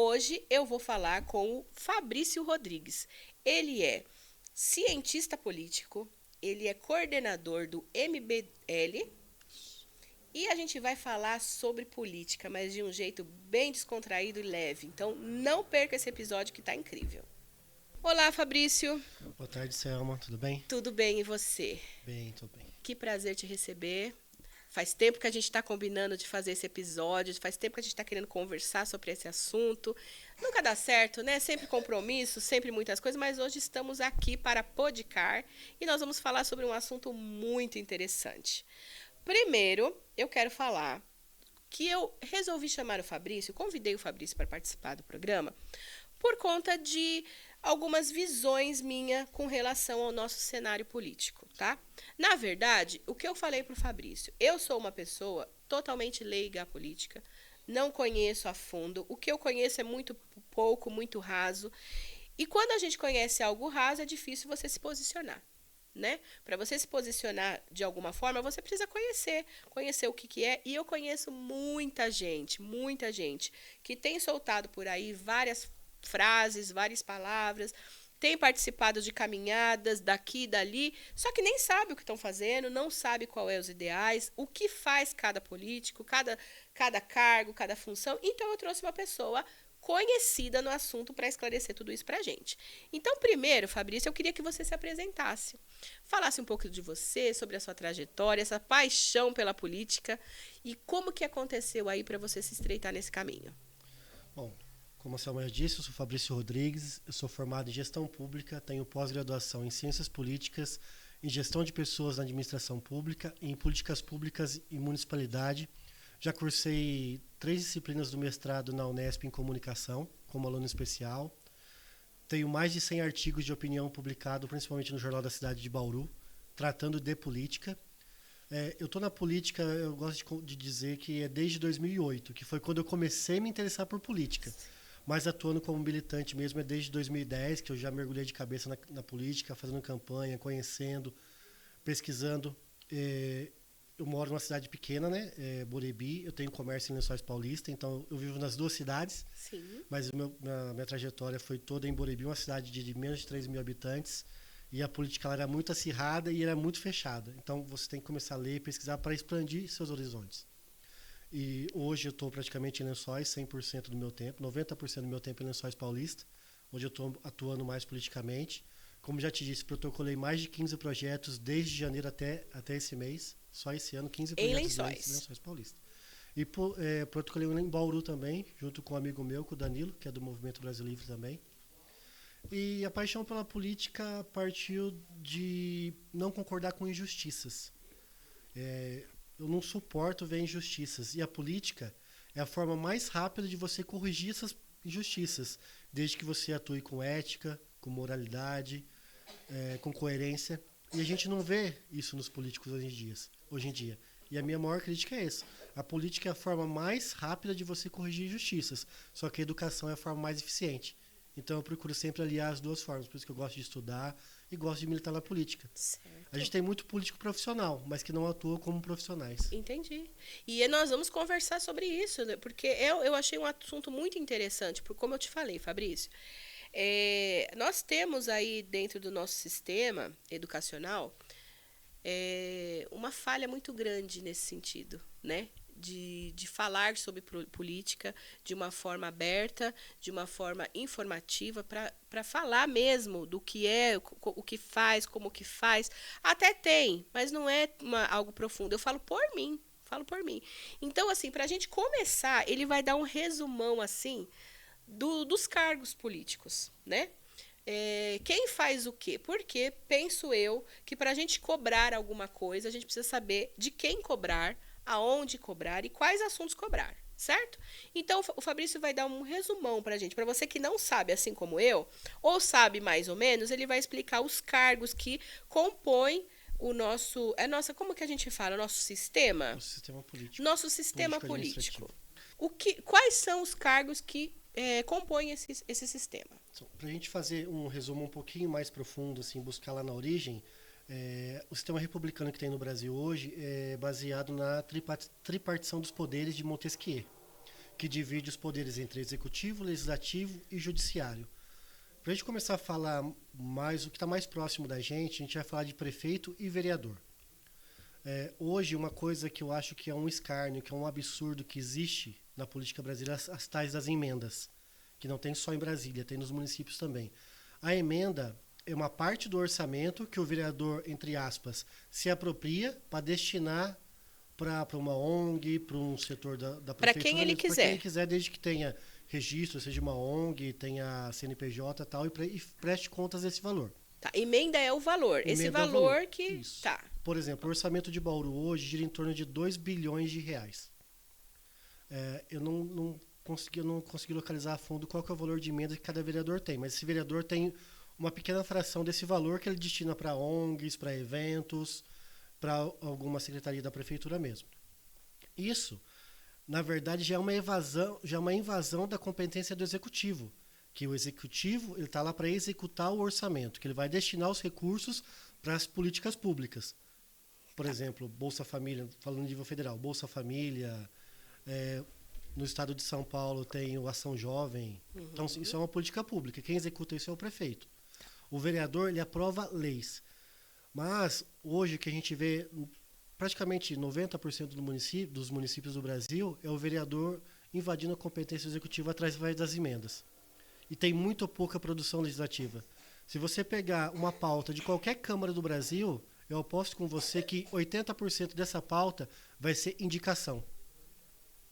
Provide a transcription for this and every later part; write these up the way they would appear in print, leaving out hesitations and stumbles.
Hoje eu vou falar com o Fabrício Rodrigues. Ele é cientista político, ele é coordenador do MBL e a gente vai falar sobre política, mas de um jeito bem descontraído e leve. Então não perca esse episódio que está incrível. Olá, Fabrício. Boa tarde, Selma. Tudo bem? Tudo bem e você? Bem, tô bem. Que prazer te receber. Faz tempo que a gente está combinando de fazer esse episódio, faz tempo que a gente está querendo conversar sobre esse assunto. Nunca dá certo, né? Sempre compromisso, sempre muitas coisas, mas hoje estamos aqui para Podcar e nós vamos falar sobre um assunto muito interessante. Primeiro, eu quero falar que eu resolvi chamar o Fabrício, convidei o Fabrício para participar do programa, por conta de algumas visões minhas com relação ao nosso cenário político, tá? Na verdade, o que eu falei para o Fabrício, eu sou uma pessoa totalmente leiga à política, não conheço a fundo, o que eu conheço é muito pouco, muito raso, e quando a gente conhece algo raso, é difícil você se posicionar. Né? Para você se posicionar de alguma forma, você precisa conhecer o que é. E eu conheço muita gente que tem soltado por aí várias frases, várias palavras, tem participado de caminhadas daqui e dali, só que nem sabe o que estão fazendo, não sabe qual é os ideais, o que faz cada político, cada cargo, cada função. Então eu trouxe uma pessoa conhecida no assunto para esclarecer tudo isso para a gente. Então, primeiro, Fabrício, eu queria que você se apresentasse. Falasse um pouco de você, sobre a sua trajetória, essa paixão pela política e como que aconteceu aí para você se estreitar nesse caminho. Bom, como a Selma já disse, eu sou Fabrício Rodrigues, eu sou formado em gestão pública, tenho pós-graduação em ciências políticas, em gestão de pessoas na administração pública, em políticas públicas e municipalidade. Já cursei 3 disciplinas do mestrado na Unesp em comunicação, como aluno especial. Tenho mais de 100 artigos de opinião publicados, principalmente no Jornal da Cidade de Bauru, tratando de política. Eu estou na política, eu gosto de dizer que é desde 2008, que foi quando eu comecei a me interessar por política. Mas atuando como militante mesmo é desde 2010, que eu já mergulhei de cabeça na política, fazendo campanha, conhecendo, pesquisando. Eu moro numa cidade pequena, né? Borebi, eu tenho comércio em Lençóis Paulista, então eu vivo nas duas cidades. Sim. Mas minha trajetória foi toda em Borebi, uma cidade de menos de 3 mil habitantes. E a política ela era muito acirrada e era muito fechada. Então você tem que começar a ler e pesquisar para expandir seus horizontes. E hoje eu estou praticamente em Lençóis, 100% do meu tempo, 90% do meu tempo em Lençóis Paulista, onde eu estou atuando mais politicamente. Como já te disse, protocolei mais de 15 projetos desde janeiro até esse mês. Só esse ano, 15 Em projetos em Lençóis. Lençóis Paulista. E protocolei um em Bauru também, junto com um amigo meu, com o Danilo, que é do Movimento Brasil Livre também. E a paixão pela política partiu de não concordar com injustiças. Eu não suporto ver injustiças. E a política é a forma mais rápida de você corrigir essas injustiças, desde que você atue com ética, com moralidade, com coerência. E a gente não vê isso nos políticos hoje em dia. E a minha maior crítica é essa. A política é a forma mais rápida de você corrigir injustiças, só que a educação é a forma mais eficiente. Então eu procuro sempre aliar as duas formas, por isso que eu gosto de estudar e gosto de militar na política. Certo. A gente tem muito político profissional, mas que não atua como profissionais. Entendi. E nós vamos conversar sobre isso, né? Porque eu achei um assunto muito interessante, porque como eu te falei, Fabrício, nós temos aí dentro do nosso sistema educacional uma falha muito grande nesse sentido, né? De falar sobre política de uma forma aberta, de uma forma informativa, para falar mesmo do que é, o que faz, como que faz. Até tem, mas não é algo profundo. Eu falo por mim. Falo por mim. Então, assim, para a gente começar, ele vai dar um resumão, assim, dos cargos políticos, né? Quem faz o quê? Porque penso eu que para a gente cobrar alguma coisa, a gente precisa saber de quem cobrar, aonde cobrar e quais assuntos cobrar, certo? Então, o Fabrício vai dar um resumão para a gente. Para você que não sabe, assim como eu, ou sabe mais ou menos, ele vai explicar os cargos que compõem o nosso. Como que a gente fala? O nosso sistema? O sistema político. Nosso sistema Político-administrativo. político. Quais são os cargos que compõem esse sistema? Para a gente fazer um resumo um pouquinho mais profundo, assim, buscar lá na origem, o sistema republicano que tem no Brasil hoje é baseado na tripartição dos poderes de Montesquieu, que divide os poderes entre executivo, legislativo e judiciário. Para a gente começar a falar mais, o que está mais próximo da gente, a gente vai falar de prefeito e vereador. Hoje, uma coisa que eu acho que é um escárnio, que é um absurdo que existe na política brasileira, as tais das emendas, que não tem só em Brasília, tem nos municípios também. A emenda é uma parte do orçamento que o vereador, entre aspas, se apropria para destinar para uma ONG, para um setor da prefeitura. Para quem ele quiser. Para quem ele quiser, desde que tenha registro, seja uma ONG, tenha CNPJ e tal, e preste contas desse valor. Tá, emenda é o valor. Emenda esse é o valor, valor. que... Isso. Tá. Por exemplo, o orçamento de Bauru hoje gira em torno de 2 bilhões de reais. Eu não consegui localizar a fundo qual que é o valor de emenda que cada vereador tem, mas esse vereador tem uma pequena fração desse valor que ele destina para ONGs, para eventos, para alguma secretaria da prefeitura mesmo. Isso, na verdade, já é uma invasão da competência do executivo, que o executivo está lá para executar o orçamento, que ele vai destinar os recursos para as políticas públicas. Por exemplo, Bolsa Família, falando no nível federal, Bolsa Família, no estado de São Paulo tem o Ação Jovem. Então, isso é uma política pública. Quem executa isso é o prefeito. O vereador, ele aprova leis. Mas, hoje, que a gente vê, praticamente 90% dos municípios do Brasil é o vereador invadindo a competência executiva através das emendas. E tem muito pouca produção legislativa. Se você pegar uma pauta de qualquer Câmara do Brasil, eu aposto com você que 80% dessa pauta vai ser indicação.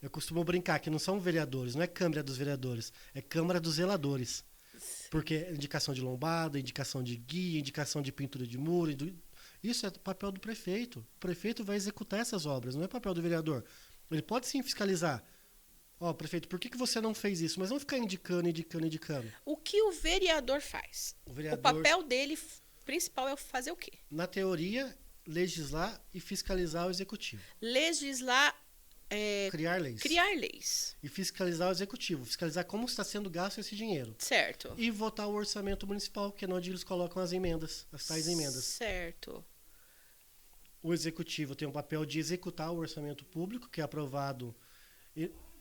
Eu costumo brincar que não são vereadores, não é Câmara dos Vereadores, é Câmara dos Zeladores. Porque é indicação de lombada, indicação de guia, indicação de pintura de muro. Isso é papel do prefeito. O prefeito vai executar essas obras, não é papel do vereador. Ele pode sim fiscalizar. Prefeito, por que você não fez isso? Mas não ficar indicando. O que o vereador faz? O papel dele principal é fazer o quê? Na teoria, legislar e fiscalizar o executivo. Legislar... Criar leis. Criar leis. E fiscalizar o executivo. Fiscalizar como está sendo gasto esse dinheiro. Certo. E votar o orçamento municipal, que é onde eles colocam as emendas, as tais emendas. Certo. O executivo tem o papel de executar o orçamento público, que é aprovado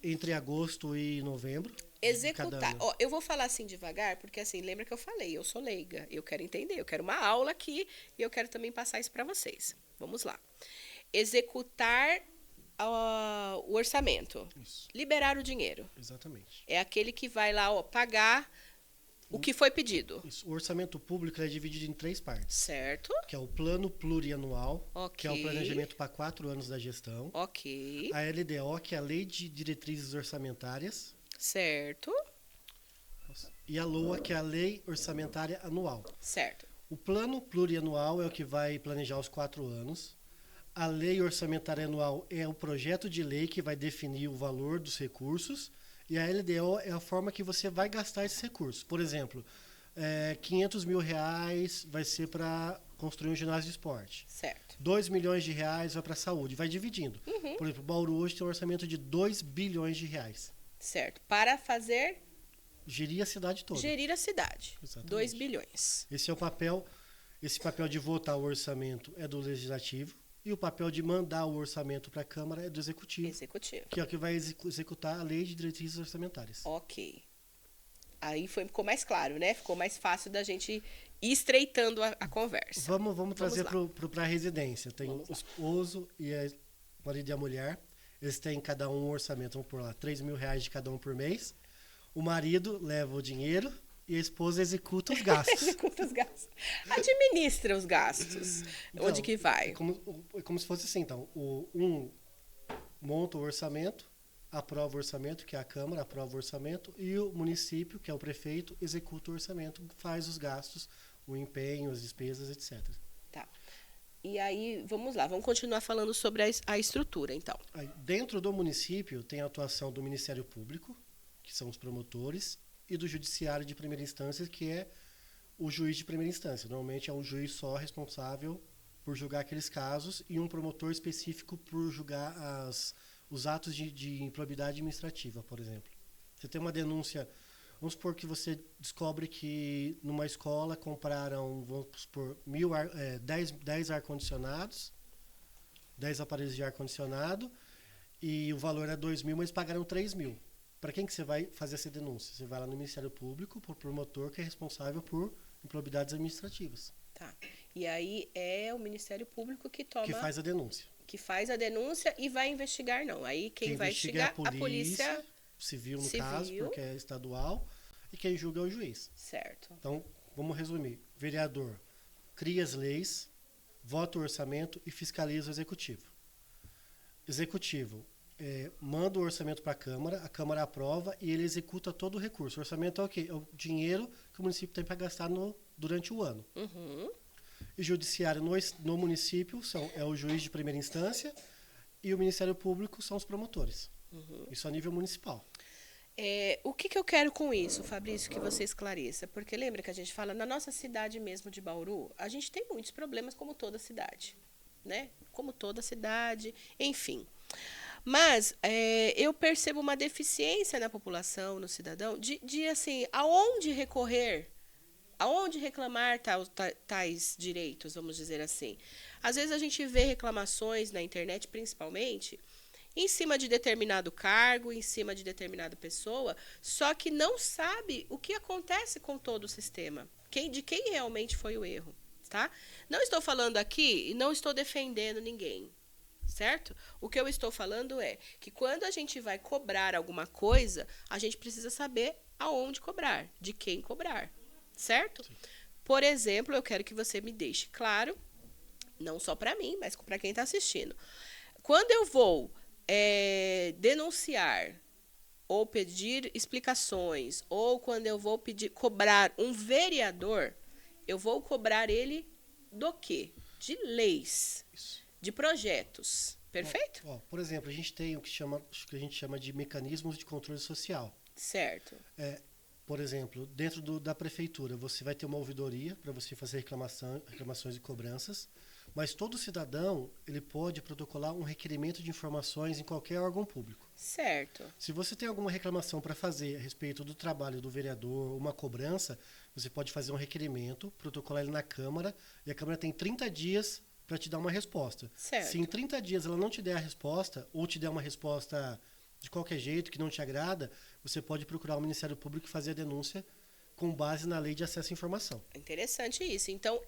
entre agosto e novembro. Executar. Eu vou falar assim devagar, porque assim, lembra que eu falei, eu sou leiga, eu quero entender, eu quero uma aula aqui e eu quero também passar isso para vocês. Vamos lá. Executar o orçamento. Isso. Liberar o dinheiro. Exatamente. É aquele que vai lá pagar o que foi pedido. Isso. O orçamento público é dividido em 3 partes. Certo. Que é o plano plurianual, Okay. que é o planejamento para 4 anos da gestão. Ok. A LDO, que é a Lei de Diretrizes Orçamentárias. Certo. E a LOA, que é a Lei Orçamentária Anual. Certo. O plano plurianual é o que vai planejar os 4 anos. A lei orçamentária anual é o projeto de lei que vai definir o valor dos recursos. E a LDO é a forma que você vai gastar esses recursos. Por exemplo, 500 mil reais vai ser para construir um ginásio de esporte. Certo. 2 milhões de reais vai para a saúde. Vai dividindo. Por exemplo, Bauru hoje tem um orçamento de 2 bilhões de reais. Certo. Para fazer... Gerir a cidade toda. Gerir a cidade. Exatamente. 2 bilhões. Esse é o papel. Esse papel de votar o orçamento é do Legislativo. E o papel de mandar o orçamento para a Câmara é do Executivo. Que é o que vai executar a Lei de Diretrizes Orçamentárias. Ok. Aí ficou mais claro, né? Ficou mais fácil da gente ir estreitando a conversa. Vamos trazer para a residência. Tem o esposo e o marido e a mulher. Eles têm cada um orçamento, vamos por lá, 3 mil reais de cada um por mês. O marido leva o dinheiro e a esposa executa os gastos. Executa os gastos. Administra os gastos. Então, onde que vai? É como se fosse assim, então. Um monta o orçamento, aprova o orçamento, que é a Câmara, aprova o orçamento, e o município, que é o prefeito, executa o orçamento, faz os gastos, o empenho, as despesas, etc. Tá. E aí, vamos lá, vamos continuar falando sobre a estrutura, então. Aí, dentro do município, tem a atuação do Ministério Público, que são os promotores, e do Judiciário de Primeira Instância, que é o juiz de primeira instância. Normalmente é um juiz só responsável por julgar aqueles casos e um promotor específico por julgar os atos de improbidade administrativa, por exemplo. Você tem uma denúncia, vamos supor que você descobre que numa escola compraram, vamos supor, 10 ar-condicionados, 10 aparelhos de ar-condicionado, e o valor é 2 mil, mas pagaram 3 mil. para quem que você vai fazer essa denúncia? Você vai lá no Ministério Público, por promotor que é responsável por improbidades administrativas. Tá. E aí é o Ministério Público que Que faz a denúncia. que faz a denúncia e vai investigar, não. Aí quem vai investiga investigar? A polícia civil, no caso, porque é estadual, e quem julga é o juiz. Certo. Então, vamos resumir. Vereador cria as leis, vota o orçamento e fiscaliza o executivo. Executivo manda o orçamento para a Câmara aprova e ele executa todo o recurso. O orçamento é o quê? É o dinheiro que o município tem para gastar durante o ano. Uhum. E judiciário no município é o juiz de primeira instância e o Ministério Público são os promotores. Uhum. Isso a nível municipal. O que eu quero com isso, Fabrício, que você esclareça? Porque lembra que a gente fala, na nossa cidade mesmo de Bauru, a gente tem muitos problemas como toda cidade, né? Como toda cidade, enfim. Mas eu percebo uma deficiência na população, no cidadão, de assim, aonde recorrer, aonde reclamar tais direitos, vamos dizer assim. Às vezes a gente vê reclamações na internet, principalmente, em cima de determinado cargo, em cima de determinada pessoa, só que não sabe o que acontece com todo o sistema, de quem realmente foi o erro, tá? Não estou falando aqui e não estou defendendo ninguém, certo? O que eu estou falando é que quando a gente vai cobrar alguma coisa, a gente precisa saber aonde cobrar, de quem cobrar, certo? Sim. Por exemplo, eu quero que você me deixe claro, não só para mim, mas para quem está assistindo. Quando eu vou denunciar ou pedir explicações, ou quando eu vou cobrar um vereador, eu vou cobrar ele do quê? De leis, isso. De projetos, perfeito? Por exemplo, a gente tem o que a gente chama de mecanismos de controle social. Certo. Por exemplo, dentro da prefeitura, você vai ter uma ouvidoria para você fazer reclamações e cobranças, mas todo cidadão ele pode protocolar um requerimento de informações em qualquer órgão público. Certo. Se você tem alguma reclamação para fazer a respeito do trabalho do vereador, uma cobrança, você pode fazer um requerimento, protocolar ele na Câmara, e a Câmara tem 30 dias para te dar uma resposta. Certo. Se em 30 dias ela não te der a resposta, ou te der uma resposta de qualquer jeito, que não te agrada, você pode procurar o Ministério Público e fazer a denúncia com base na Lei de Acesso à Informação. Interessante isso. Então,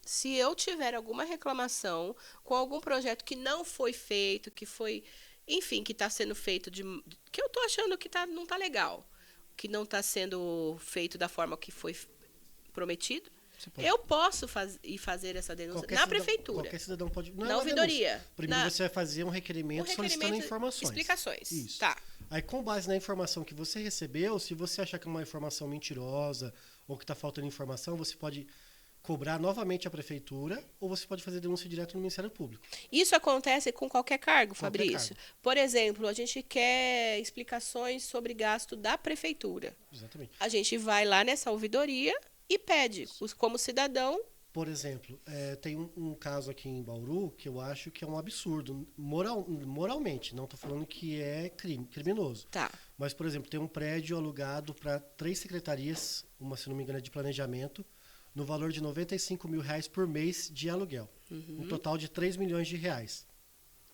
se eu tiver alguma reclamação com algum projeto que não foi feito, que foi, enfim, que está sendo feito que eu estou achando que não está legal, que não está sendo feito da forma que foi prometido, eu posso ir fazer essa denúncia na prefeitura. Qualquer cidadão pode. Na ouvidoria. Primeiro você vai fazer um requerimento solicitando informações. Explicações. Isso. Tá. Aí, com base na informação que você recebeu, se você achar que é uma informação mentirosa ou que está faltando informação, você pode cobrar novamente a prefeitura ou você pode fazer denúncia direto no Ministério Público. Isso acontece com qualquer cargo, Fabrício? Cargo. Por exemplo, a gente quer explicações sobre gasto da prefeitura. Exatamente. A gente vai lá nessa ouvidoria e pede, como cidadão. Por exemplo, tem um caso aqui em Bauru que eu acho que é um absurdo, moralmente, não estou falando que é criminoso. Tá. Mas, por exemplo, tem um prédio alugado para 3 secretarias, uma, se não me engano, é de planejamento, no valor de R$95 mil por mês de aluguel. Uhum. Um total de R$3 milhões.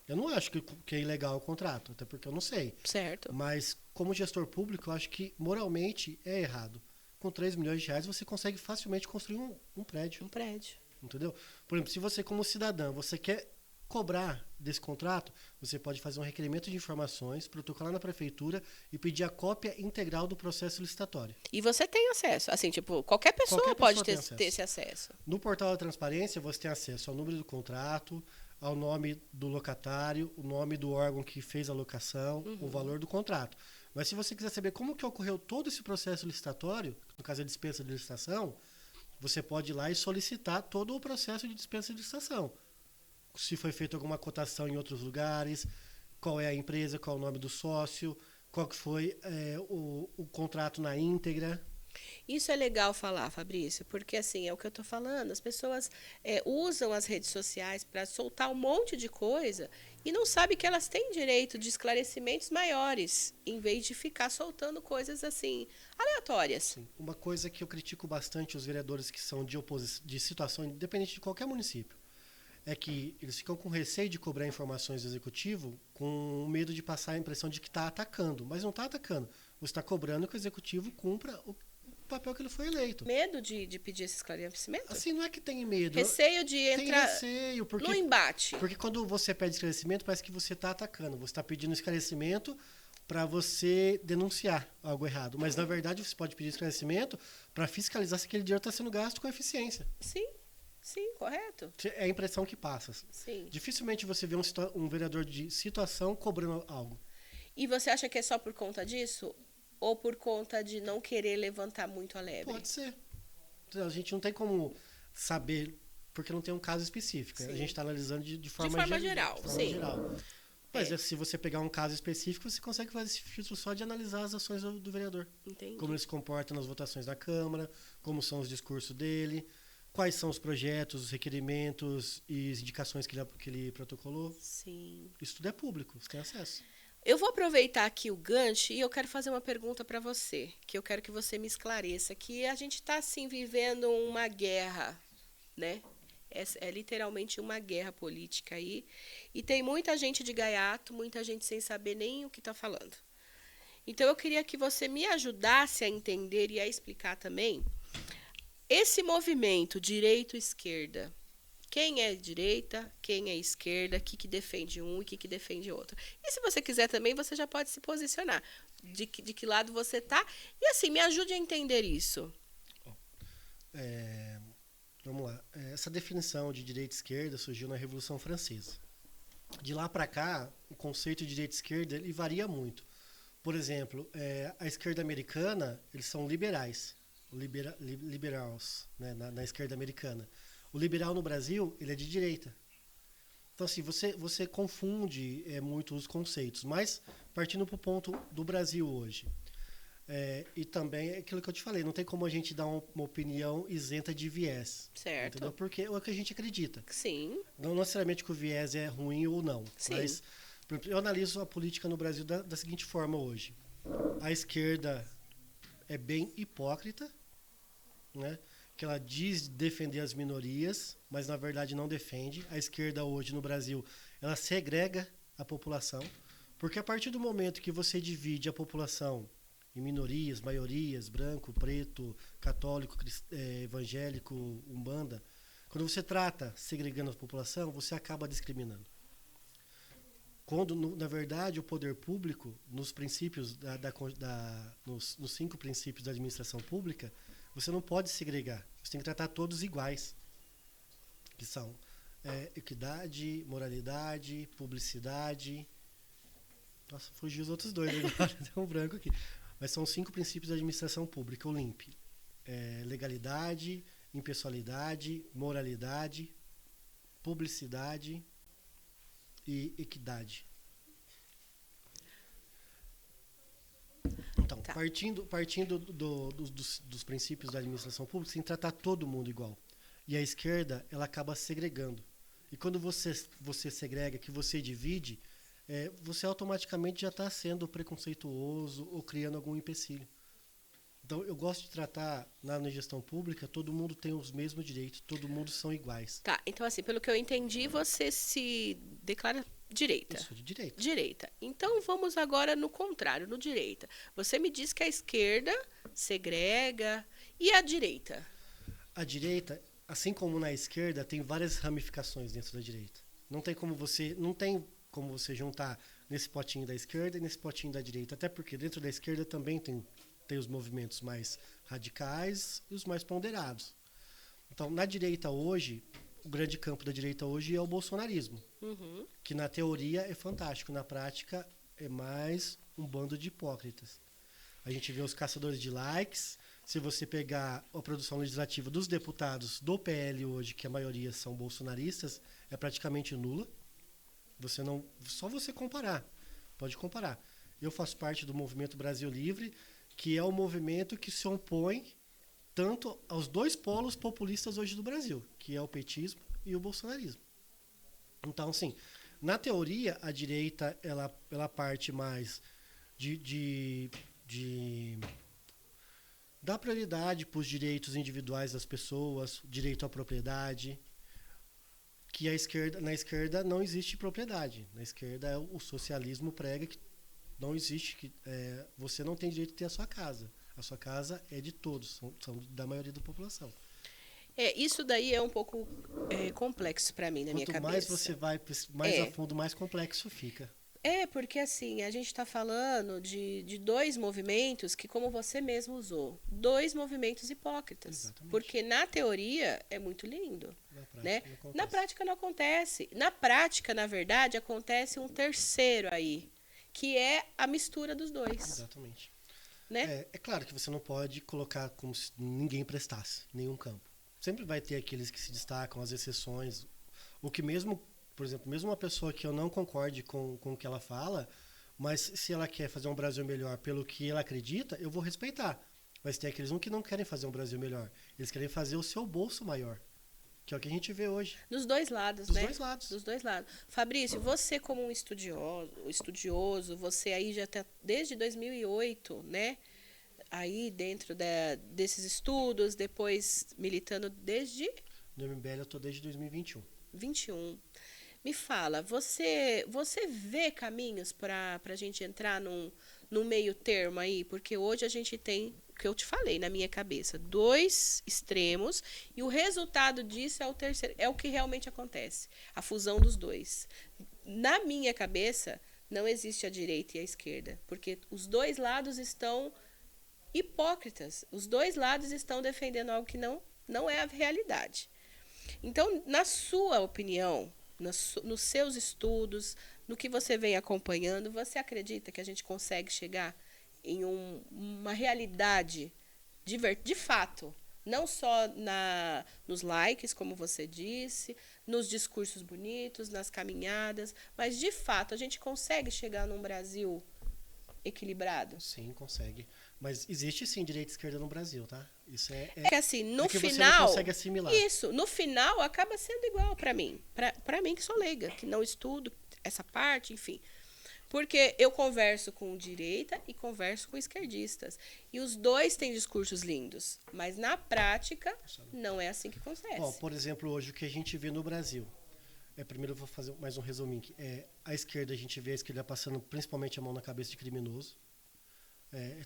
Eu não acho que é ilegal o contrato, até porque eu não sei. Certo. Mas, como gestor público, eu acho que moralmente é errado. Com R$3 milhões você consegue facilmente construir um prédio. Um prédio. Entendeu? Por exemplo, se você, como cidadão, você quer cobrar desse contrato, você pode fazer um requerimento de informações, protocolar na prefeitura e pedir a cópia integral do processo licitatório. E você tem acesso. Assim, tipo, qualquer pessoa pode ter esse acesso. No portal da transparência, você tem acesso ao número do contrato, ao nome do locatário, o nome do órgão que fez a locação, o valor do contrato. Mas se você quiser saber como que ocorreu todo esse processo licitatório, no caso a dispensa de licitação, você pode ir lá e solicitar todo o processo de dispensa de licitação. Se foi feita alguma cotação em outros lugares, qual é a empresa, qual é o nome do sócio, qual que foi o contrato na íntegra. Isso é legal falar, Fabrício, porque assim, é o que eu estou falando, as pessoas usam as redes sociais para soltar um monte de coisa e não sabem que elas têm direito de esclarecimentos maiores, em vez de ficar soltando coisas assim, aleatórias. Sim. Uma coisa que eu critico bastante os vereadores que são de situação, independente de qualquer município, é que eles ficam com receio de cobrar informações do executivo com medo de passar a impressão de que está atacando. Mas não está atacando. Você está cobrando que o executivo cumpra o papel que ele foi eleito. Medo de pedir esse esclarecimento? Assim, não é que tem medo. Receio de entrar receio, no embate. Porque quando você pede esclarecimento, parece que você está atacando. Você está pedindo esclarecimento para você denunciar algo errado. Mas, na verdade, você pode pedir esclarecimento para fiscalizar se aquele dinheiro está sendo gasto com eficiência. Sim, correto. É a impressão que passa. Sim. Dificilmente você vê um vereador de situação cobrando algo. E você acha que é só por conta disso? Ou por conta de não querer levantar muito a lebre? Pode ser. A gente não tem como saber, porque não tem um caso específico. Sim. A gente está analisando de forma geral. De forma geral. Mas se você pegar um caso específico, você consegue fazer esse filtro só de analisar as ações do vereador. Entendi. Como ele se comporta nas votações da Câmara, como são os discursos dele, quais são os projetos, os requerimentos e as indicações que ele protocolou. Sim. Isso tudo é público, você tem acesso. Eu vou aproveitar aqui o gancho e eu quero fazer uma pergunta para você, que eu quero que você me esclareça, que a gente está, assim, vivendo uma guerra, né? É literalmente uma guerra política aí. E tem muita gente de gaiato, muita gente sem saber nem o que está falando. Então, eu queria que você me ajudasse a entender e a explicar também esse movimento direita-esquerda. Quem é direita, quem é esquerda, o que defende um e o que defende outro. E se você quiser também, você já pode se posicionar. De que lado você está. E assim, me ajude a entender isso. Vamos lá. Essa definição de direita e esquerda surgiu na Revolução Francesa. De lá para cá, o conceito de direita e esquerda ele varia muito. Por exemplo, a esquerda americana, eles são liberais. Liberals, né, na esquerda americana. O liberal no Brasil, ele é de direita. Então, assim, você confunde muito os conceitos. Mas, partindo para o ponto do Brasil hoje. E também é aquilo que eu te falei, não tem como a gente dar uma opinião isenta de viés. Certo. Entendeu? Porque é o que a gente acredita. Sim. Não necessariamente que o viés é ruim ou não. Sim. Mas, por exemplo, eu analiso a política no Brasil da seguinte forma hoje. A esquerda é bem hipócrita, né? Que ela diz defender as minorias, mas na verdade não defende. A esquerda hoje no Brasil, ela segrega a população, porque a partir do momento que você divide a população em minorias, maiorias, branco, preto, católico, evangélico, umbanda, quando você trata segregando a população, você acaba discriminando. Quando, na verdade, o poder público, nos princípios nos 5 princípios da administração pública, você não pode segregar. Você tem que tratar todos iguais. Que são equidade, moralidade, publicidade. Nossa, fugiu os outros 2 agora, deu um branco aqui. Mas são 5 princípios da administração pública, o LIMP. Legalidade, impessoalidade, moralidade, publicidade e equidade. Então, Tá. partindo dos princípios da administração pública, você tem que tratar todo mundo igual. E a esquerda, ela acaba segregando. E quando você segrega, que você divide, você automaticamente já está sendo preconceituoso ou criando algum empecilho. Então, eu gosto de tratar, na gestão pública, todo mundo tem os mesmos direitos, todo mundo são iguais. Tá, então assim, pelo que eu entendi, você se declara direita. Isso, de direita. Direita. Então vamos agora no contrário, no direita. Você me diz que a esquerda segrega e a direita? A direita, assim como na esquerda, tem várias ramificações dentro da direita. Não tem como você juntar nesse potinho da esquerda e nesse potinho da direita, até porque dentro da esquerda também tem os movimentos mais radicais e os mais ponderados. Então, na direita hoje, o grande campo da direita hoje é o bolsonarismo, que na teoria é fantástico, na prática é mais um bando de hipócritas. A gente vê os caçadores de likes. Se você pegar a produção legislativa dos deputados do PL hoje, que a maioria são bolsonaristas, é praticamente nula. Só você comparar, pode comparar. Eu faço parte do Movimento Brasil Livre, que é o movimento que se opõe tanto aos 2 polos populistas hoje do Brasil, que é o petismo e o bolsonarismo. Então, assim, na teoria, a direita ela parte mais de dar prioridade para os direitos individuais das pessoas, direito à propriedade, que na esquerda não existe propriedade. Na esquerda o socialismo prega que não existe, que você não tem direito de ter a sua casa. A sua casa é de todos, são da maioria da população. Isso daí é um pouco complexo para mim, na minha Quanto cabeça. mais você vai mais a fundo, mais complexo fica. Porque assim, a gente está falando de dois movimentos que, como você mesmo usou, dois movimentos hipócritas. Exatamente. Porque na teoria é muito lindo. Na prática não acontece. Na prática, na verdade, acontece um terceiro aí, que é a mistura dos dois. Exatamente. Né? É claro que você não pode colocar como se ninguém prestasse em nenhum campo. Sempre vai ter aqueles que se destacam, as exceções. O que mesmo, por exemplo, mesmo uma pessoa que eu não concorde com o que ela fala, mas se ela quer fazer um Brasil melhor pelo que ela acredita, eu vou respeitar. Mas tem aqueles que não querem fazer um Brasil melhor. Eles querem fazer o seu bolso maior. Que é o que a gente vê hoje. Dos dois lados, Dos né? dois lados. Dos dois lados. Fabrício, você como um estudioso, você aí já está desde 2008, né? Aí dentro desses estudos, depois militando desde... No MBL eu estou desde 2021. 21. Me fala, você vê caminhos para a gente entrar num meio termo aí? Porque hoje a gente tem, o que eu te falei na minha cabeça, dois extremos, e o resultado disso é o terceiro, é o que realmente acontece, a fusão dos dois. Na minha cabeça, não existe a direita e a esquerda, porque os dois lados estão hipócritas, os dois lados estão defendendo algo que não é a realidade. Então, na sua opinião, nos seus estudos, no que você vem acompanhando, você acredita que a gente consegue chegar em uma realidade de fato, não só nos likes, como você disse, nos discursos bonitos, nas caminhadas, mas de fato a gente consegue chegar num Brasil equilibrado? Sim, consegue. Mas existe sim direita e esquerda no Brasil, tá? Isso que assim, no que final, você não consegue assimilar. Isso, no final acaba sendo igual para mim. Para mim que sou leiga, que não estudo essa parte, enfim. Porque eu converso com direita e converso com esquerdistas. E os dois têm discursos lindos, mas na prática não é assim que acontece. Por exemplo, hoje o que a gente vê no Brasil. Primeiro eu vou fazer mais um resuminho aqui. A esquerda, a gente vê a esquerda passando principalmente a mão na cabeça de criminoso.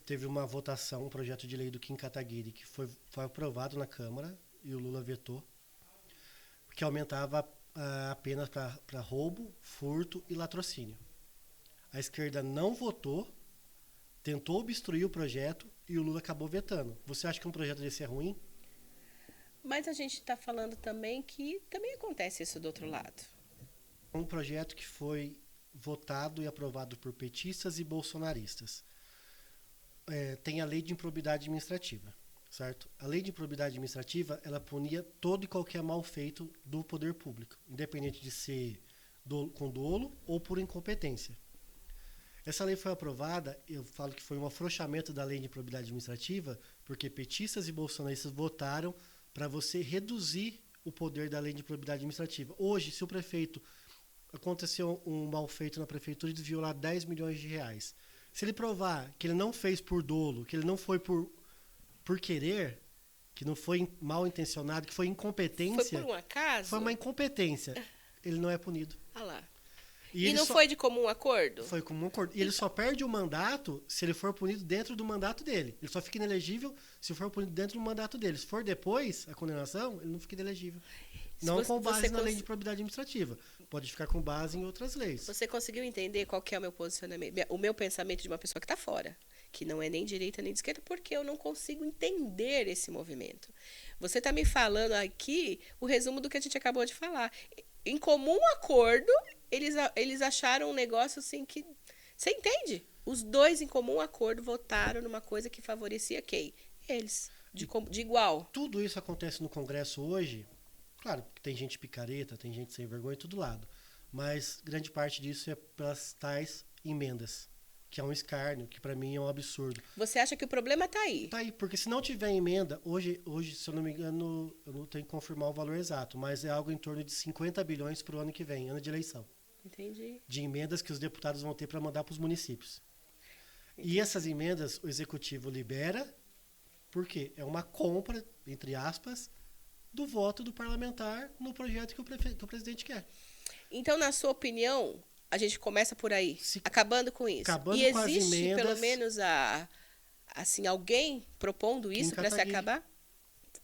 Teve uma votação, um projeto de lei do Kim Kataguiri, que foi aprovado na Câmara e o Lula vetou, que aumentava a pena para roubo, furto e latrocínio. A esquerda não votou, tentou obstruir o projeto e o Lula acabou vetando. Você acha que um projeto desse é ruim? Mas a gente está falando também que também acontece isso do outro lado. Um projeto que foi votado e aprovado por petistas e bolsonaristas. Tem a lei de improbidade administrativa, certo? A lei de improbidade administrativa, ela punia todo e qualquer mal feito do poder público, independente de ser com dolo ou por incompetência. Essa lei foi aprovada, eu falo que foi um afrouxamento da lei de improbidade administrativa, porque petistas e bolsonaristas votaram para você reduzir o poder da lei de improbidade administrativa. Hoje, se o prefeito aconteceu um mal feito na prefeitura e desviou lá 10 milhões de reais, se ele provar que ele não fez por dolo, que ele não foi por querer, que não foi mal intencionado, que foi incompetência... Foi por um acaso? Foi uma incompetência. Ele não é punido. Ah lá. E não foi de comum acordo? Foi comum acordo. E ele só perde o mandato se ele for punido dentro do mandato dele. Ele só fica inelegível se for punido dentro do mandato dele. Se for depois, a condenação, ele não fica inelegível. Não com base na lei de improbidade administrativa. Pode ficar com base em outras leis. Você conseguiu entender qual que é o meu posicionamento, o meu pensamento de uma pessoa que está fora, que não é nem direita nem de esquerda, porque eu não consigo entender esse movimento. Você está me falando aqui o resumo do que a gente acabou de falar. Em comum acordo, eles acharam um negócio assim que... Você entende? Os dois, em comum acordo, votaram numa coisa que favorecia quem? Eles. De igual. Tudo isso acontece no Congresso hoje. Claro, tem gente picareta, tem gente sem vergonha em todo lado. Mas grande parte disso é pelas tais emendas, que é um escárnio, que para mim é um absurdo. Você acha que o problema está aí? Está aí, porque se não tiver emenda, hoje, se eu não me engano, eu não tenho que confirmar o valor exato, mas é algo em torno de 50 bilhões para o ano que vem, ano de eleição. Entendi. De emendas que os deputados vão ter para mandar para os municípios. Entendi. E essas emendas o executivo libera, porque é uma compra, entre aspas, do voto do parlamentar no projeto que o presidente quer. Então, na sua opinião, a gente começa por aí, acabando com isso. Acabando e com as existe, emendas, pelo menos, assim, alguém propondo isso para se acabar?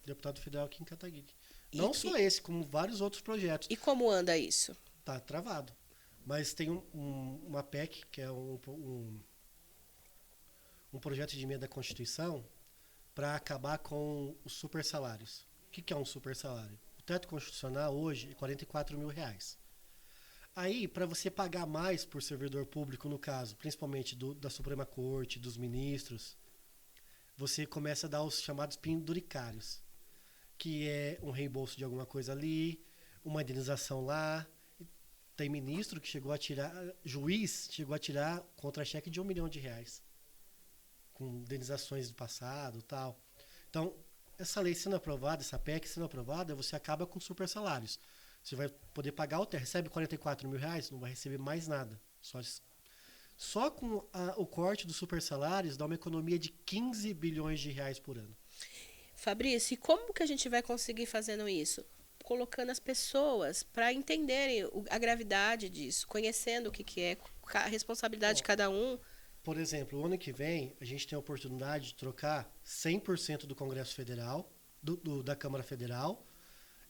Deputado federal Kim Kataguiri. Não só esse, como vários outros projetos. E como anda isso? Tá travado. Mas tem uma PEC, que é um projeto de emenda à Constituição, para acabar com os super salários. O que é um super salário? O teto constitucional hoje é R$44 mil. Aí, para você pagar mais por servidor público, no caso, principalmente da Suprema Corte, dos ministros, você começa a dar os chamados penduricários, que é um reembolso de alguma coisa ali, uma indenização lá. Tem ministro que chegou a tirar, juiz chegou a tirar contra-cheque de R$1 milhão, com indenizações do passado e tal. Então, essa lei sendo aprovada, essa PEC sendo aprovada, você acaba com super salários. Você vai poder pagar recebe R$44 mil, não vai receber mais nada. Só com o corte dos super salários dá uma economia de R$15 bilhões por ano. Fabrício, e como que a gente vai conseguir fazendo isso? Colocando as pessoas para entenderem a gravidade disso, conhecendo o que é, a responsabilidade de cada um. Por exemplo, o ano que vem, a gente tem a oportunidade de trocar 100% do Congresso Federal, da Câmara Federal,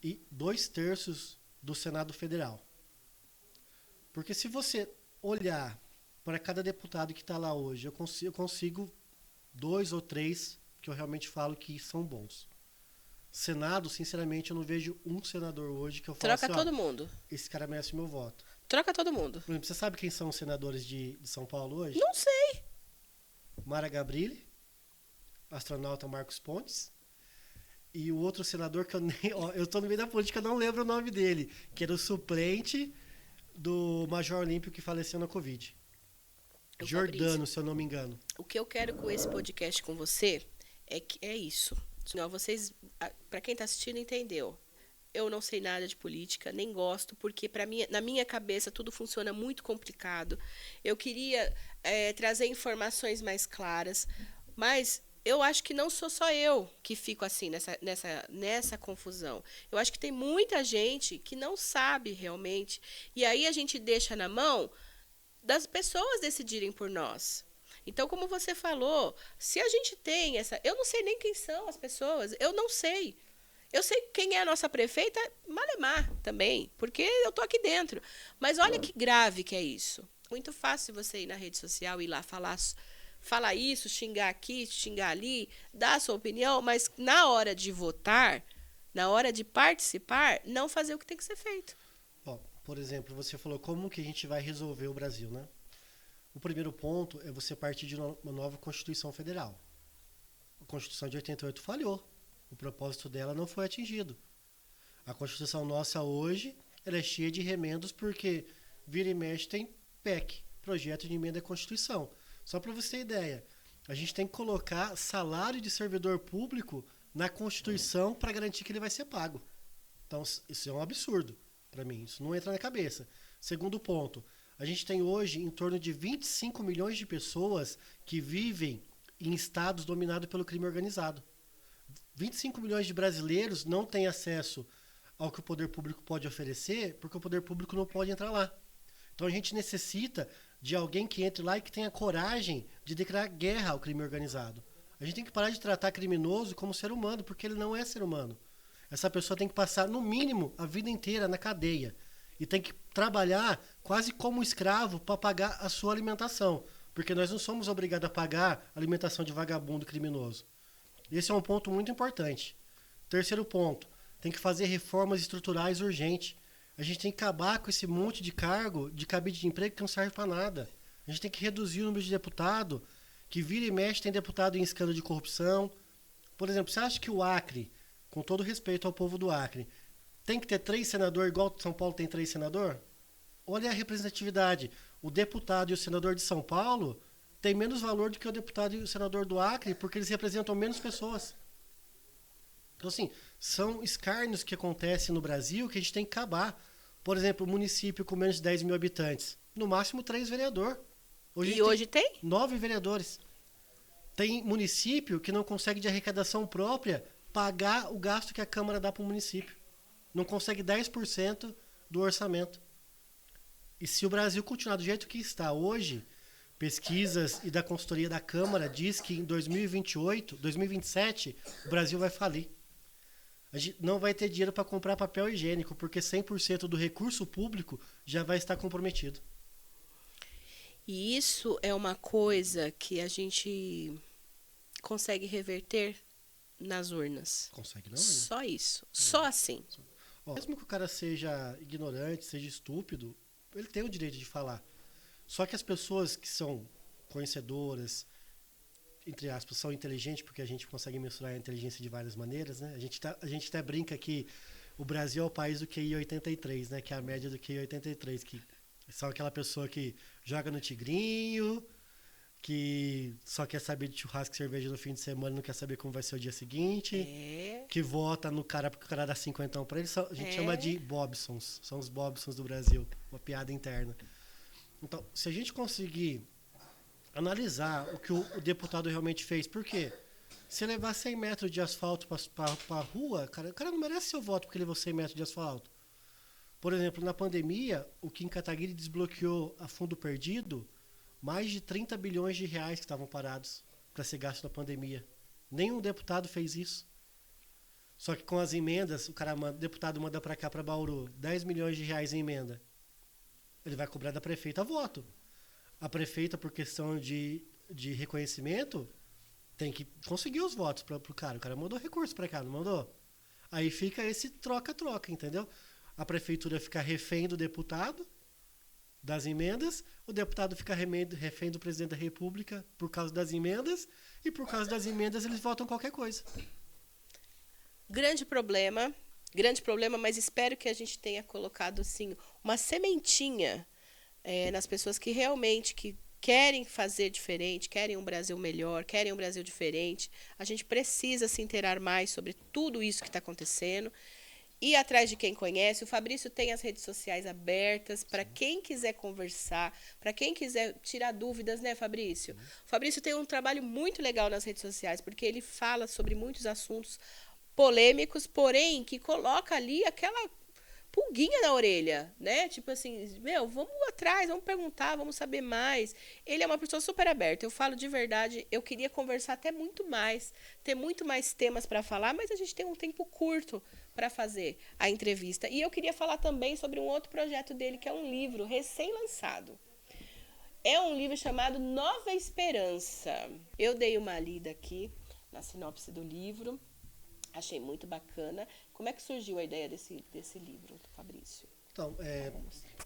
e 2/3 do Senado Federal. Porque se você olhar para cada deputado que está lá hoje, eu consigo 2 ou 3 que eu realmente falo que são bons. Senado, sinceramente, eu não vejo um senador hoje que eu falo Troca todo mundo. Esse cara merece meu voto. Troca todo mundo. Por exemplo, você sabe quem são os senadores de São Paulo hoje? Não sei. Mara Gabrilli, astronauta Marcos Pontes, e o outro senador que eu estou no meio da política, eu não lembro o nome dele, que era o suplente do Major Olímpio que faleceu na Covid. Jordano, se eu não me engano. O que eu quero com esse podcast com você é isso. Vocês, para quem está assistindo, entendeu. Eu não sei nada de política, nem gosto, porque na minha cabeça tudo funciona muito complicado. Eu queria trazer informações mais claras, mas eu acho que não sou só eu que fico assim nessa confusão. Eu acho que tem muita gente que não sabe realmente. E aí a gente deixa na mão das pessoas decidirem por nós. Então, como você falou, se a gente tem eu não sei nem quem são as pessoas, eu não sei. Eu sei quem é a nossa prefeita, Malemar também, porque eu tô aqui dentro. Mas olha que grave que é isso. Muito fácil você ir na rede social e ir lá falar isso, xingar aqui, xingar ali, dar a sua opinião, mas na hora de votar, na hora de participar, não fazer o que tem que ser feito. Por exemplo, você falou como que a gente vai resolver o Brasil, né? O primeiro ponto é você partir de uma nova Constituição Federal. A Constituição de 88 falhou. O propósito dela não foi atingido. A Constituição nossa hoje ela é cheia de remendos porque vira e mexe tem PEC, Projeto de Emenda à Constituição. Só para você ter ideia, a gente tem que colocar salário de servidor público na Constituição para garantir que ele vai ser pago. Então, isso é um absurdo para mim. Isso não entra na cabeça. Segundo ponto, a gente tem hoje em torno de 25 milhões de pessoas que vivem em estados dominados pelo crime organizado. 25 milhões de brasileiros não têm acesso ao que o poder público pode oferecer, porque o poder público não pode entrar lá. Então a gente necessita de alguém que entre lá e que tenha coragem de declarar guerra ao crime organizado. A gente tem que parar de tratar criminoso como ser humano, porque ele não é ser humano. Essa pessoa tem que passar, no mínimo, a vida inteira na cadeia. E tem que trabalhar quase como escravo para pagar a sua alimentação. Porque nós não somos obrigados a pagar a alimentação de vagabundo criminoso. Esse é um ponto muito importante. Terceiro ponto, tem que fazer reformas estruturais urgentes. A gente tem que acabar com esse monte de cargo, de cabide de emprego que não serve para nada. A gente tem que reduzir o número de deputado, que vira e mexe tem deputado em escândalo de corrupção. Por exemplo, você acha que o Acre, com todo respeito ao povo do Acre, tem que ter 3 senadores igual São Paulo tem 3 senadores? Olha a representatividade. O deputado e o senador de São Paulo têm menos valor do que o deputado e o senador do Acre, porque eles representam menos pessoas. Então, assim, são escárnios que acontecem no Brasil que a gente tem que acabar. Por exemplo, um município com menos de 10 mil habitantes, no máximo 3 vereadores. Hoje tem? 9 vereadores. Tem município que não consegue de arrecadação própria pagar o gasto que a Câmara dá para o município. Não consegue 10% do orçamento. E se o Brasil continuar do jeito que está hoje, pesquisas e da consultoria da Câmara diz que em 2028, 2027, o Brasil vai falir. A gente não vai ter dinheiro para comprar papel higiênico, porque 100% do recurso público já vai estar comprometido. E isso é uma coisa que a gente consegue reverter nas urnas. Consegue não, né? Só isso. Só assim. Ó, mesmo que o cara seja ignorante, seja estúpido, ele tem o direito de falar. Só que as pessoas que são conhecedoras, entre aspas, são inteligentes, porque a gente consegue mensurar a inteligência de várias maneiras, né? A gente até brinca que o Brasil é o país do QI 83, né? Que é a média do QI 83, que são aquela pessoa que joga no tigrinho, que só quer saber de churrasco e cerveja no fim de semana, não quer saber como vai ser o dia seguinte, que vota no cara porque o cara dá 50 pra ele. A gente chama de Bobsons, são os Bobsons do Brasil, uma piada interna. Então, se a gente conseguir analisar o que o deputado realmente fez, por quê? Se levar 100 metros de asfalto para a rua, o cara não merece seu voto porque levou 100 metros de asfalto. Por exemplo, na pandemia, o Kim Kataguiri desbloqueou a fundo perdido mais de 30 bilhões de reais que estavam parados para ser gasto na pandemia. Nenhum deputado fez isso. Só que com as emendas, o deputado manda para cá, para Bauru, 10 milhões de reais em emenda. Ele vai cobrar da prefeita voto. A prefeita, por questão de reconhecimento, tem que conseguir os votos para o cara. O cara mandou recurso para cá, não mandou? Aí fica esse troca-troca, entendeu? A prefeitura fica refém do deputado, das emendas, o deputado fica refém do presidente da República por causa das emendas, e por causa das emendas eles votam qualquer coisa. Grande problema, mas espero que a gente tenha colocado assim, uma sementinha nas pessoas que realmente que querem fazer diferente, querem um Brasil melhor, querem um Brasil diferente. A gente precisa se inteirar mais sobre tudo isso que está acontecendo. Ir atrás de quem conhece. O Fabrício tem as redes sociais abertas para quem quiser conversar, para quem quiser tirar dúvidas, né, Fabrício? O Fabrício tem um trabalho muito legal nas redes sociais, porque ele fala sobre muitos assuntos polêmicos, porém, que coloca ali aquela pulguinha na orelha, né? Tipo assim, vamos atrás, vamos perguntar, vamos saber mais. Ele é uma pessoa super aberta. Eu falo de verdade, eu queria conversar até muito mais, ter muito mais temas para falar, mas a gente tem um tempo curto para fazer a entrevista. E eu queria falar também sobre um outro projeto dele, que é um livro recém-lançado. É um livro chamado Nova Esperança. Eu dei uma lida aqui na sinopse do livro. Achei muito bacana. Como é que surgiu a ideia desse livro, Fabrício? Então,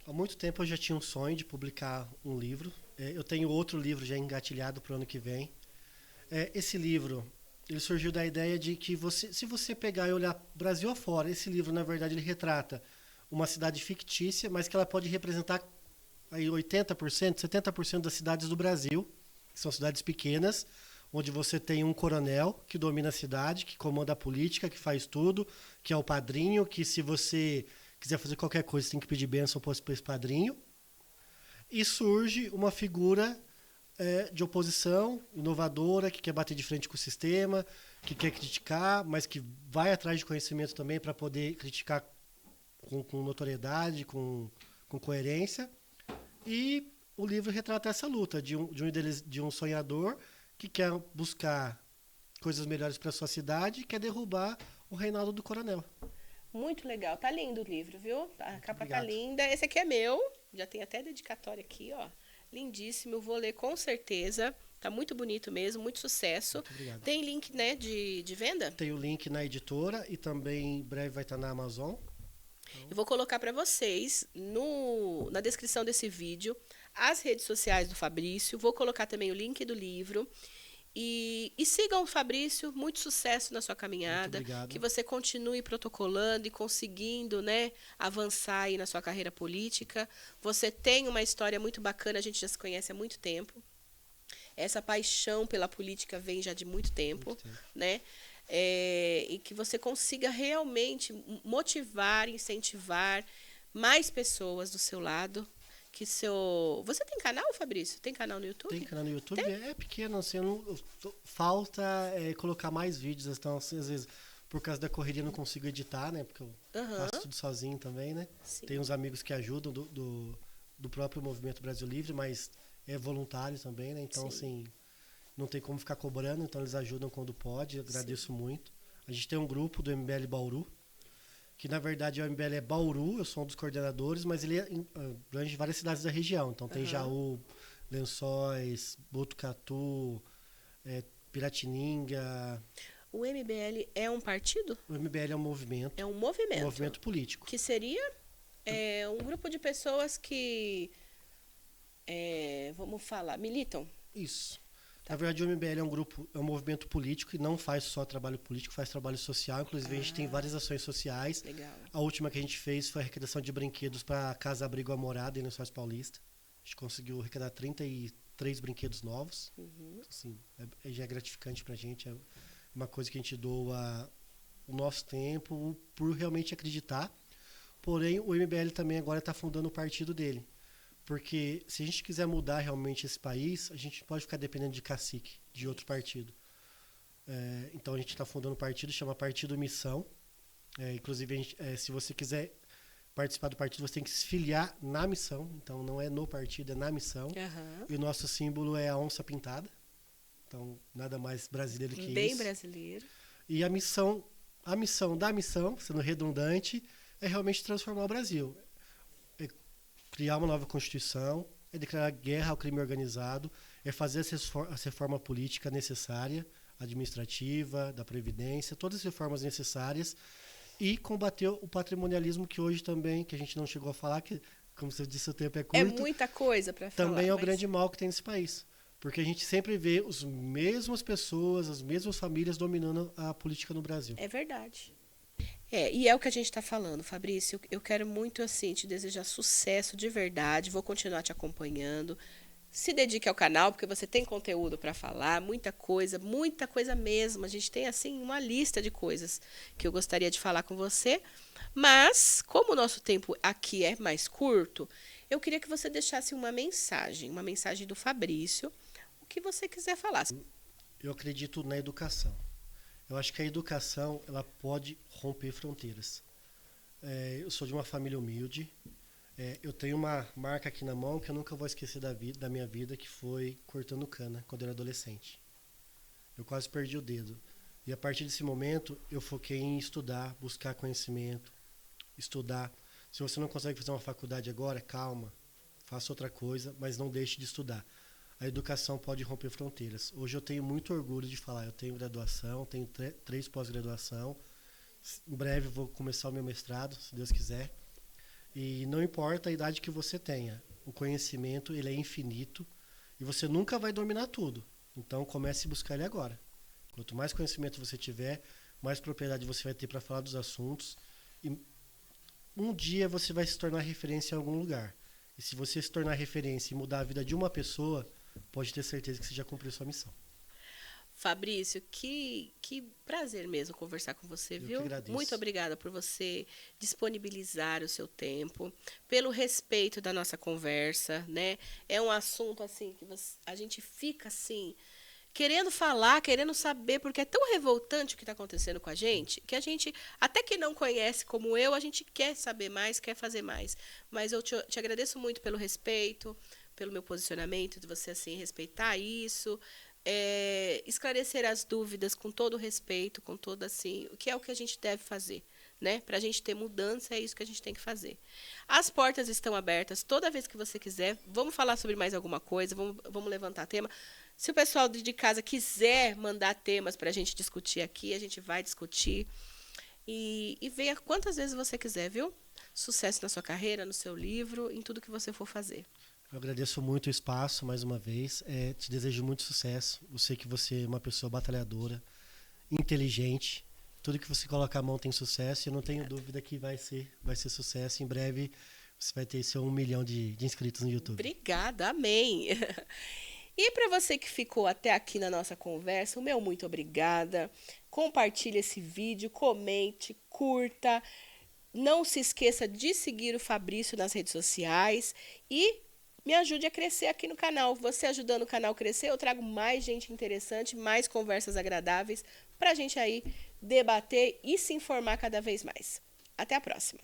há muito tempo eu já tinha um sonho de publicar um livro. Eu tenho outro livro já engatilhado para o ano que vem. Esse livro, ele surgiu da ideia de que se você pegar e olhar Brasil afora, esse livro, na verdade, ele retrata uma cidade fictícia, mas que ela pode representar aí 80%, 70% das cidades do Brasil, que são cidades pequenas, onde você tem um coronel que domina a cidade, que comanda a política, que faz tudo, que é o padrinho, que se você quiser fazer qualquer coisa, você tem que pedir bênção para esse padrinho. E surge uma figura de oposição, inovadora, que quer bater de frente com o sistema, que quer criticar, mas que vai atrás de conhecimento também para poder criticar com notoriedade, com coerência. E o livro retrata essa luta de um sonhador que quer buscar coisas melhores para a sua cidade e quer derrubar o reinado do coronel. Muito legal. Tá lindo o livro, viu? A capa Obrigado. tá linda. Esse aqui é meu. Já tem até dedicatória aqui, ó. Lindíssimo. Eu vou ler com certeza. Tá muito bonito mesmo. Muito sucesso. Muito obrigado. Tem link, né, de venda? Tem o link na editora e também em breve vai estar na Amazon. Eu vou colocar para vocês na descrição desse vídeo as redes sociais do Fabrício. Vou colocar também o link do livro. E sigam o Fabrício, muito sucesso na sua caminhada, que você continue protocolando e conseguindo, né, avançar aí na sua carreira política. Você tem uma história muito bacana, a gente já se conhece há muito tempo. Essa paixão pela política vem já de muito tempo. Né? E que você consiga realmente motivar, incentivar mais pessoas do seu lado. Você tem canal, Fabrício? Tem canal no YouTube? Tem canal no YouTube, é pequeno, assim, falta colocar mais vídeos, então assim, às vezes Por causa da correria eu não consigo editar, né? Porque eu faço tudo sozinho também, né? Sim. Tem uns amigos que ajudam do próprio Movimento Brasil Livre, mas é voluntário também, né? Então, assim, não tem como ficar cobrando, então eles ajudam quando pode, eu agradeço muito. A gente tem um grupo do MBL Bauru, que na verdade o MBL é Bauru, eu sou um dos coordenadores, mas ele abrange várias cidades da região. Então tem Jaú, Lençóis, Botucatu, Piratininga. O MBL é um partido? O MBL é um movimento. É um movimento. Um movimento político. Que seria um grupo de pessoas que, vamos falar, militam. Isso. Na verdade, o MBL é um movimento político e não faz só trabalho político, faz trabalho social. Inclusive, a gente tem várias ações sociais. Legal. A última que a gente fez foi a arrecadação de brinquedos para a Casa Abrigo Amorada em Lençóis Paulista. A gente conseguiu arrecadar 33 brinquedos novos. Assim, já é gratificante para a gente. É uma coisa que a gente doa o nosso tempo por realmente acreditar. Porém, o MBL também agora está fundando o partido dele. Porque se a gente quiser mudar realmente esse país, a gente não pode ficar dependendo de cacique, de outro partido. Então a gente está fundando um partido, chama Partido Missão. Inclusive, se você quiser participar do partido, você tem que se filiar na missão. Então não é no partido, é na missão. E o nosso símbolo é a onça pintada. Então, nada mais brasileiro que isso. Bem brasileiro. E a missão da missão, sendo redundante, é realmente transformar o Brasil. É criar uma nova Constituição, é declarar guerra ao crime organizado, é fazer a reforma política necessária, administrativa, da Previdência, todas as reformas necessárias, e combater o patrimonialismo que hoje também, que a gente não chegou a falar, que, como você disse, o tempo é curto. É muita coisa para falar. Também é o grande mal que tem nesse país. Porque a gente sempre vê as mesmas pessoas, as mesmas famílias dominando a política no Brasil. É verdade. E é o que a gente está falando, Fabrício. Eu quero muito, assim, te desejar sucesso de verdade. Vou continuar te acompanhando. Se dedique ao canal, porque você tem conteúdo para falar, muita coisa mesmo. A gente tem, assim, uma lista de coisas que eu gostaria de falar com você. Mas, como o nosso tempo aqui é mais curto, eu queria que você deixasse uma mensagem do Fabrício, o que você quiser falar. Eu acredito na educação. Eu acho que a educação ela pode romper fronteiras. Eu sou de uma família humilde. Eu tenho uma marca aqui na mão que eu nunca vou esquecer da minha vida, que foi cortando cana quando eu era adolescente. Eu quase perdi o dedo. E a partir desse momento, eu foquei em estudar, buscar conhecimento, estudar. Se você não consegue fazer uma faculdade agora, calma, faça outra coisa, mas não deixe de estudar. A educação pode romper fronteiras. Hoje eu tenho muito orgulho de falar, eu tenho graduação, tenho 3 pós-graduação. Em breve vou começar o meu mestrado, se Deus quiser. E não importa a idade que você tenha, o conhecimento ele é infinito e você nunca vai dominar tudo. Então comece a buscar ele agora. Quanto mais conhecimento você tiver, mais propriedade você vai ter para falar dos assuntos. E um dia você vai se tornar referência em algum lugar. E se você se tornar referência e mudar a vida de uma pessoa, pode ter certeza que você já cumpriu sua missão. Fabrício, que prazer mesmo conversar com você, viu? Eu que agradeço. Muito obrigada por você disponibilizar o seu tempo, pelo respeito da nossa conversa, né? É um assunto assim que a gente fica assim querendo falar, querendo saber, porque é tão revoltante o que está acontecendo com a gente, que a gente, até que não conhece como eu, a gente quer saber mais, quer fazer mais. Mas eu te agradeço muito pelo respeito, pelo meu posicionamento, de você assim respeitar isso, esclarecer as dúvidas com todo respeito, com todo assim, o que é o que a gente deve fazer, né? Para a gente ter mudança, é isso que a gente tem que fazer. As portas estão abertas toda vez que você quiser. Vamos falar sobre mais alguma coisa, vamos levantar tema. Se o pessoal de casa quiser mandar temas para a gente discutir aqui, a gente vai discutir. E venha quantas vezes você quiser, viu? Sucesso na sua carreira, no seu livro, em tudo que você for fazer. Eu agradeço muito o espaço, mais uma vez. Te desejo muito sucesso. Eu sei que você é uma pessoa batalhadora, inteligente. Tudo que você coloca a mão tem sucesso. E eu não tenho dúvida que vai ser sucesso. Em breve você vai ter seu 1 milhão de inscritos no YouTube. Obrigada, amém. E para você que ficou até aqui na nossa conversa, o meu muito obrigada. Compartilhe esse vídeo, comente, curta. Não se esqueça de seguir o Fabrício nas redes sociais e me ajude a crescer aqui no canal. Você ajudando o canal a crescer, eu trago mais gente interessante, mais conversas agradáveis para a gente aí debater e se informar cada vez mais. Até a próxima!